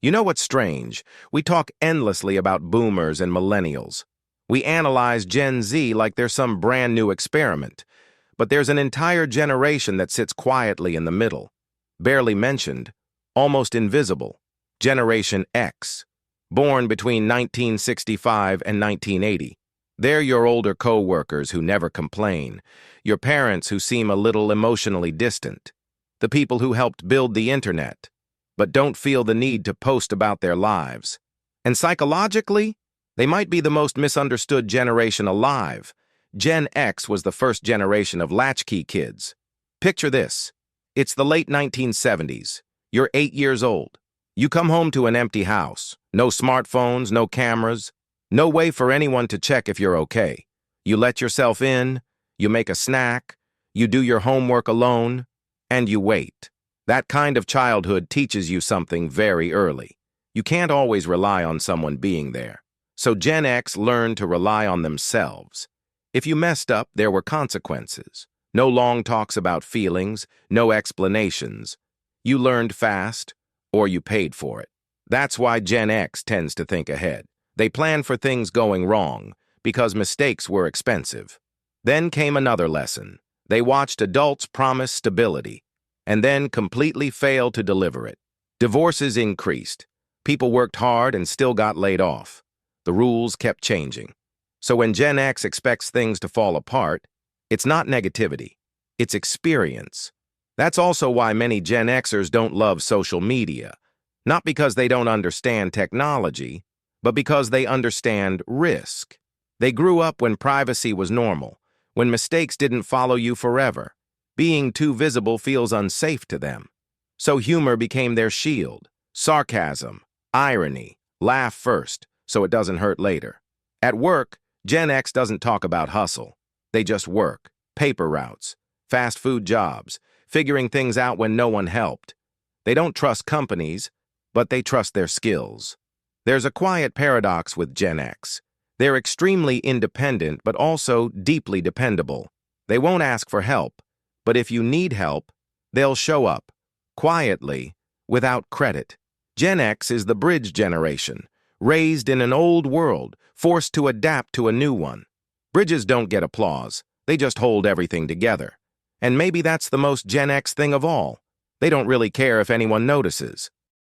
You know what's strange? We talk endlessly about boomers and millennials. We analyze Gen Z like they're some brand new experiment. But there's an entire generation that sits quietly in the middle, barely mentioned, almost invisible. Generation X, born between 1965 and 1980. They're your older co-workers who never complain, your parents who seem a little emotionally distant, the people who helped build the internet, but don't feel the need to post about their lives. And psychologically, they might be the most misunderstood generation alive. Gen X was the first generation of latchkey kids. Picture this. It's the late 1970s. You're 8 years old. You come home to an empty house. No smartphones, no cameras, no way for anyone to check if you're okay. You let yourself in, you make a snack, you do your homework alone, and you wait. That kind of childhood teaches you something very early. You can't always rely on someone being there. So Gen X learned to rely on themselves. If you messed up, there were consequences. No long talks about feelings, no explanations. You learned fast, or you paid for it. That's why Gen X tends to think ahead. They plan for things going wrong, because mistakes were expensive. Then came another lesson. They watched adults promise stability, and then completely fail to deliver it. Divorces increased. People worked hard and still got laid off. The rules kept changing. So when Gen X expects things to fall apart, it's not negativity, it's experience. That's also why many Gen Xers don't love social media. Not because they don't understand technology, but because they understand risk. They grew up when privacy was normal, when mistakes didn't follow you forever. Being too visible feels unsafe to them. So humor became their shield. Sarcasm, irony, laugh first, so it doesn't hurt later. At work, Gen X doesn't talk about hustle. They just work, paper routes, fast food jobs, figuring things out when no one helped. They don't trust companies, but they trust their skills. There's a quiet paradox with Gen X. They're extremely independent, but also deeply dependable. They won't ask for help, but if you need help, they'll show up, quietly, without credit. Gen X is the bridge generation, raised in an old world, forced to adapt to a new one. Bridges don't get applause, they just hold everything together. And maybe that's the most Gen X thing of all. They don't really care if anyone notices.